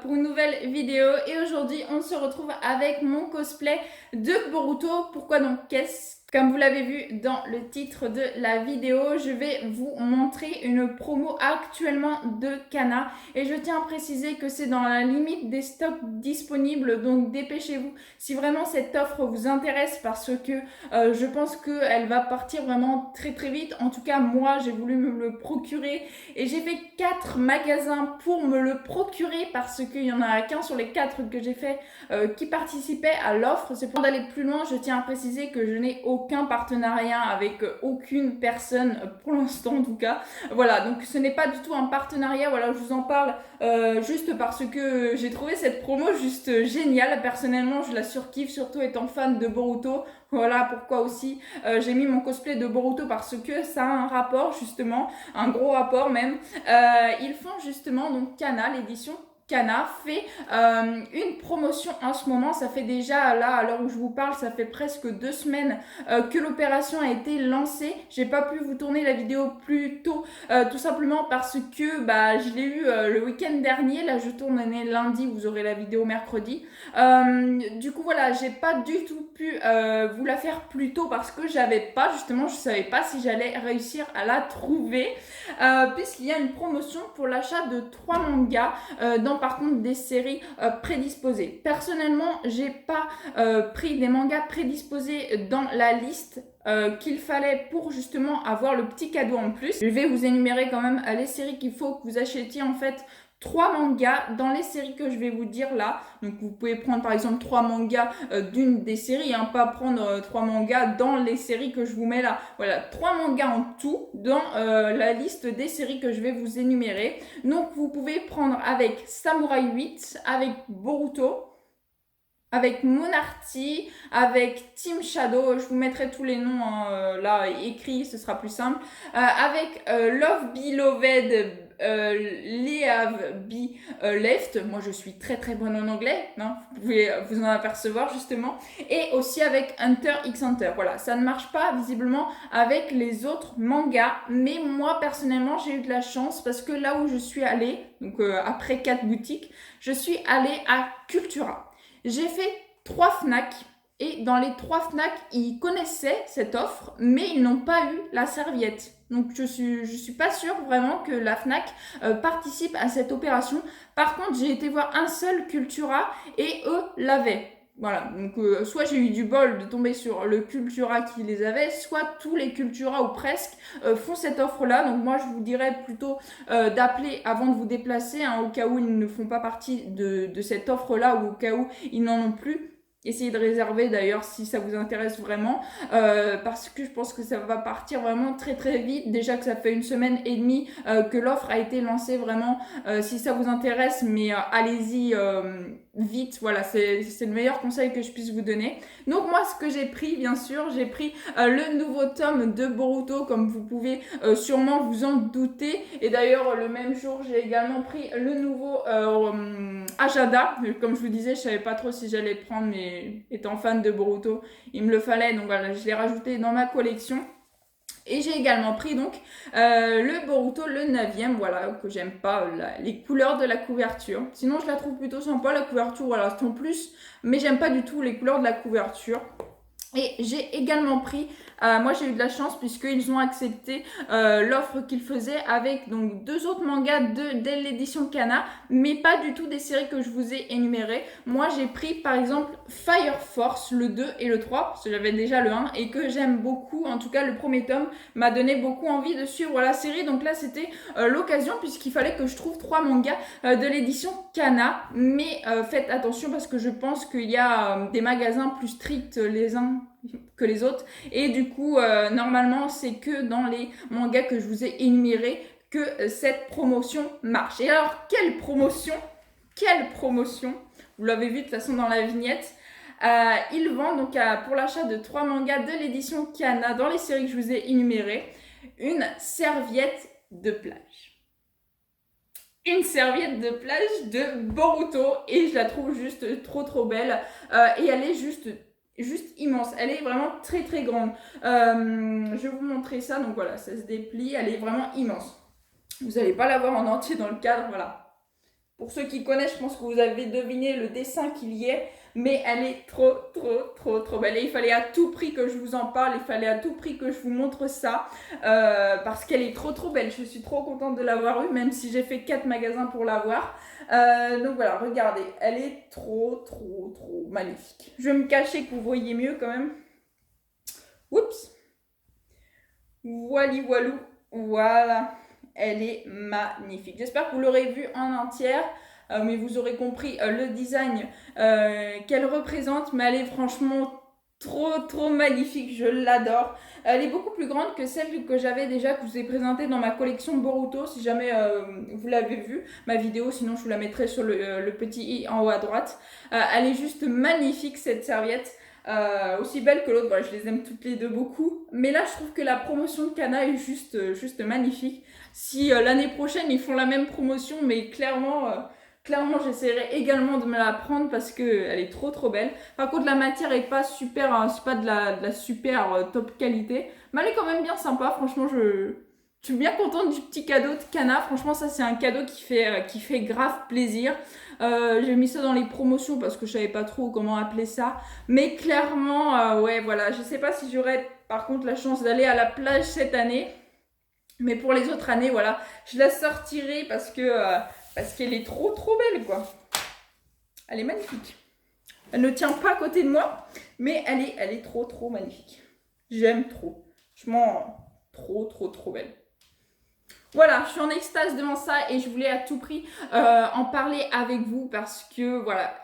pour une nouvelle vidéo et aujourd'hui on se retrouve avec mon cosplay de Boruto. Pourquoi donc Comme vous l'avez vu dans le titre de la vidéo, je vais vous montrer une promo actuellement de Kana et je tiens à préciser que c'est dans la limite des stocks disponibles, donc dépêchez-vous si vraiment cette offre vous intéresse parce que je pense qu'elle va partir vraiment très très vite. En tout cas moi j'ai voulu me le procurer et j'ai fait 4 magasins pour me le procurer parce qu'il n'y en a qu'un sur les 4 que j'ai fait qui participait à l'offre. C'est pour d'aller plus loin, je tiens à préciser que je n'ai aucun partenariat avec aucune personne pour l'instant en tout cas. Voilà, donc ce n'est pas du tout un partenariat, voilà, je vous en parle juste parce que j'ai trouvé cette promo juste géniale. Personnellement, je la surkiffe, surtout étant fan de Boruto. Voilà pourquoi aussi j'ai mis mon cosplay de Boruto parce que ça a un rapport justement, un gros rapport même. Ils font justement, donc Kana, l'édition Kana fait une promotion en ce moment. Ça fait déjà, là, à l'heure où je vous parle, ça fait presque 2 semaines que l'opération a été lancée. J'ai pas pu vous tourner la vidéo plus tôt, tout simplement parce que je l'ai eu le week-end dernier. Là, je tourne lundi, vous aurez la vidéo mercredi. Du coup, voilà, j'ai pas du tout pu vous la faire plus tôt parce que je savais pas si j'allais réussir à la trouver. Puisqu'il y a une promotion pour l'achat de 3 mangas dans par contre des séries prédisposées. Personnellement, j'ai pas pris des mangas prédisposés dans la liste qu'il fallait pour justement avoir le petit cadeau en plus. Je vais vous énumérer quand même les séries qu'il faut que vous achetiez en fait. 3 mangas dans les séries que je vais vous dire là. Donc vous pouvez prendre par exemple 3 mangas d'une des séries, hein, pas prendre 3 mangas dans les séries que je vous mets là. Voilà, 3 mangas en tout dans la liste des séries que je vais vous énumérer. Donc vous pouvez prendre avec Samurai 8, avec Boruto, avec Monarty, avec Team Shadow, je vous mettrai tous les noms là écrits, ce sera plus simple, avec Love Beloved, Leave Be Left, moi je suis très très bonne en anglais, hein, vous pouvez vous en apercevoir justement, et aussi avec Hunter x Hunter. Voilà, ça ne marche pas visiblement avec les autres mangas, mais moi personnellement j'ai eu de la chance parce que là où je suis allée, donc après 4 boutiques, je suis allée à Cultura. J'ai fait 3 Fnac et dans les 3 Fnac, ils connaissaient cette offre, mais ils n'ont pas eu la serviette. Donc je suis pas sûre vraiment que la Fnac participe à cette opération. Par contre, j'ai été voir un seul Cultura et eux l'avaient. Voilà, donc soit j'ai eu du bol de tomber sur le Cultura qui les avait, soit tous les Cultura ou presque font cette offre-là. Donc moi je vous dirais plutôt d'appeler avant de vous déplacer, hein, au cas où ils ne font pas partie de cette offre-là ou au cas où ils n'en ont plus. Essayez de réserver d'ailleurs si ça vous intéresse vraiment parce que je pense que ça va partir vraiment très très vite. Déjà que ça fait 1 semaine et demie que l'offre a été lancée vraiment. Si ça vous intéresse, mais allez-y vite. Voilà, c'est le meilleur conseil que je puisse vous donner. Donc moi ce que j'ai pris, bien sûr, j'ai pris le nouveau tome de Boruto comme vous pouvez sûrement vous en douter. Et d'ailleurs le même jour j'ai également pris le nouveau Agenda. Comme je vous disais, je savais pas trop si j'allais le prendre, mais étant fan de Boruto, il me le fallait. Donc voilà, je l'ai rajouté dans ma collection. Et j'ai également pris donc le Boruto, le 9e, voilà, que j'aime pas les couleurs de la couverture. Sinon, je la trouve plutôt sympa, la couverture, voilà, c'est en plus, mais j'aime pas du tout les couleurs de la couverture. Et j'ai également pris, moi j'ai eu de la chance puisqu'ils ont accepté l'offre qu'ils faisaient avec donc 2 autres mangas de l'édition Kana, mais pas du tout des séries que je vous ai énumérées. Moi j'ai pris par exemple Fire Force, le 2 et le 3, parce que j'avais déjà le 1 et que j'aime beaucoup. En tout cas le premier tome m'a donné beaucoup envie de suivre la série, donc là c'était l'occasion puisqu'il fallait que je trouve 3 mangas de l'édition Kana, mais faites attention parce que je pense qu'il y a des magasins plus stricts les uns que les autres et du coup normalement c'est que dans les mangas que je vous ai énumérés que cette promotion marche. Et alors quelle promotion, vous l'avez vu de toute façon dans la vignette. Ils vendent donc pour l'achat de 3 mangas de l'édition Kana dans les séries que je vous ai énumérées une serviette de plage. Une serviette de plage de Boruto et je la trouve juste trop belle et elle est juste immense, elle est vraiment très très grande. Je vais vous montrer ça, donc voilà, ça se déplie, elle est vraiment immense. Vous n'allez pas la voir en entier dans le cadre, voilà. Pour ceux qui connaissent, je pense que vous avez deviné le dessin qu'il y est, mais elle est trop belle. Et il fallait à tout prix que je vous en parle, il fallait à tout prix que je vous montre ça, parce qu'elle est trop belle. Je suis trop contente de l'avoir eue, même si j'ai fait 4 magasins pour l'avoir. Donc voilà, regardez, elle est trop magnifique. Je vais me cacher que vous voyez mieux quand même. Oups. Voili voilou, voilà. Elle est magnifique. J'espère que vous l'aurez vue en entière, mais vous aurez compris le design qu'elle représente. Mais elle est franchement trop magnifique. Je l'adore. Elle est beaucoup plus grande que celle que j'avais déjà, que je vous ai présentée dans ma collection Boruto. Si jamais vous l'avez vue, ma vidéo, sinon je vous la mettrai sur le petit i en haut à droite. Elle est juste magnifique cette serviette. Aussi belle que l'autre, voilà, je les aime toutes les deux beaucoup. Mais là, je trouve que la promotion de Kana est juste magnifique. Si l'année prochaine, ils font la même promotion, mais clairement, j'essaierai également de me la prendre parce qu'elle est trop belle. Par contre, la matière est pas super, hein, c'est pas de la super top qualité. Mais elle est quand même bien sympa. Franchement, je suis bien contente du petit cadeau de Kana. Franchement, ça, c'est un cadeau qui fait grave plaisir. J'ai mis ça dans les promotions parce que je savais pas trop comment appeler ça. Mais clairement, ouais, voilà. Je sais pas si j'aurai par contre la chance d'aller à la plage cette année. Mais pour les autres années, voilà, je la sortirai parce qu'elle est trop belle, quoi. Elle est magnifique. Elle ne tient pas à côté de moi, mais elle est trop magnifique. J'aime trop. Franchement, trop belle. Voilà, je suis en extase devant ça et je voulais à tout prix en parler avec vous parce que voilà,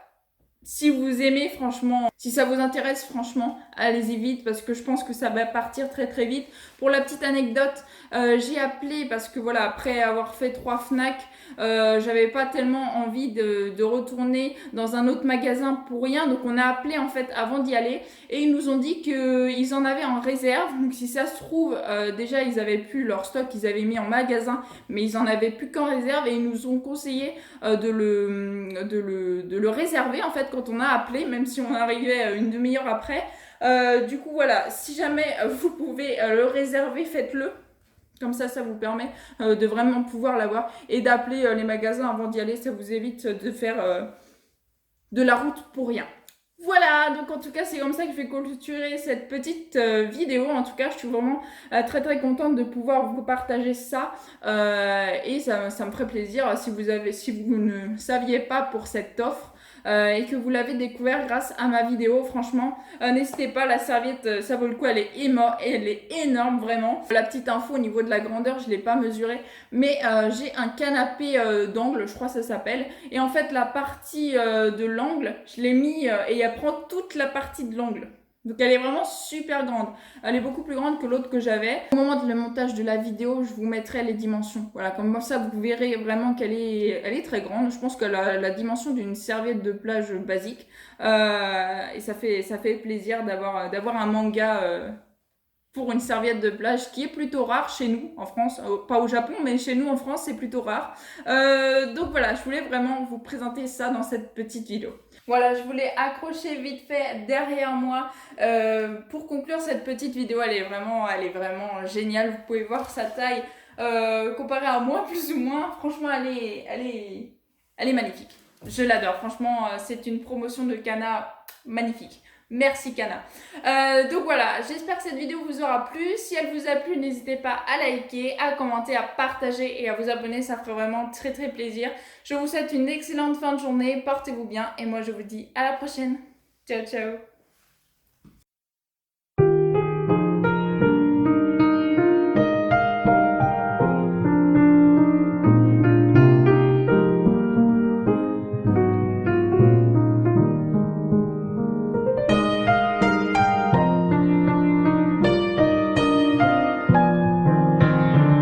si vous aimez franchement, si ça vous intéresse franchement, allez-y vite parce que je pense que ça va partir très vite. Pour la petite anecdote, j'ai appelé parce que voilà, après avoir fait 3 Fnac, j'avais pas tellement envie de retourner dans un autre magasin pour rien. Donc on a appelé en fait avant d'y aller et ils nous ont dit qu'ils en avaient en réserve. Donc si ça se trouve, déjà ils avaient plus leur stock, ils avaient mis en magasin, mais ils en avaient plus qu'en réserve et ils nous ont conseillé de le réserver en fait quand on a appelé, même si on arrivait une demi-heure après. Du coup voilà, si jamais vous pouvez le réserver, faites-le. Comme ça vous permet de vraiment pouvoir l'avoir et d'appeler les magasins avant d'y aller. Ça vous évite de faire de la route pour rien. Voilà, donc en tout cas c'est comme ça que je vais clôturer cette petite vidéo. En tout cas je suis vraiment très contente de pouvoir vous partager ça et ça me ferait plaisir si vous ne saviez pas pour cette offre et que vous l'avez découvert grâce à ma vidéo. Franchement, n'hésitez pas, la serviette, ça vaut le coup, elle est énorme vraiment. La petite info au niveau de la grandeur, je ne l'ai pas mesurée, mais j'ai un canapé d'angle, je crois que ça s'appelle. Et en fait, la partie de l'angle, je l'ai mis et elle prend toute la partie de l'angle. Donc elle est vraiment super grande. Elle est beaucoup plus grande que l'autre que j'avais. Au moment de le montage de la vidéo, je vous mettrai les dimensions. Voilà, comme ça vous verrez vraiment qu'elle est très grande. Je pense qu'elle a la dimension d'une serviette de plage basique. Et ça fait plaisir d'avoir un manga pour une serviette de plage qui est plutôt rare chez nous en France. Pas au Japon, mais chez nous en France, c'est plutôt rare. Donc voilà, je voulais vraiment vous présenter ça dans cette petite vidéo. Voilà, je voulais accrocher vite fait derrière moi pour conclure cette petite vidéo. Elle est vraiment géniale. Vous pouvez voir sa taille comparée à moi plus ou moins. Franchement, elle est magnifique. Je l'adore. Franchement, c'est une promotion de Kana magnifique. Merci Kana. Donc voilà, j'espère que cette vidéo vous aura plu. Si elle vous a plu, n'hésitez pas à liker, à commenter, à partager et à vous abonner. Ça ferait vraiment très plaisir. Je vous souhaite une excellente fin de journée. Portez-vous bien et moi je vous dis à la prochaine. Ciao.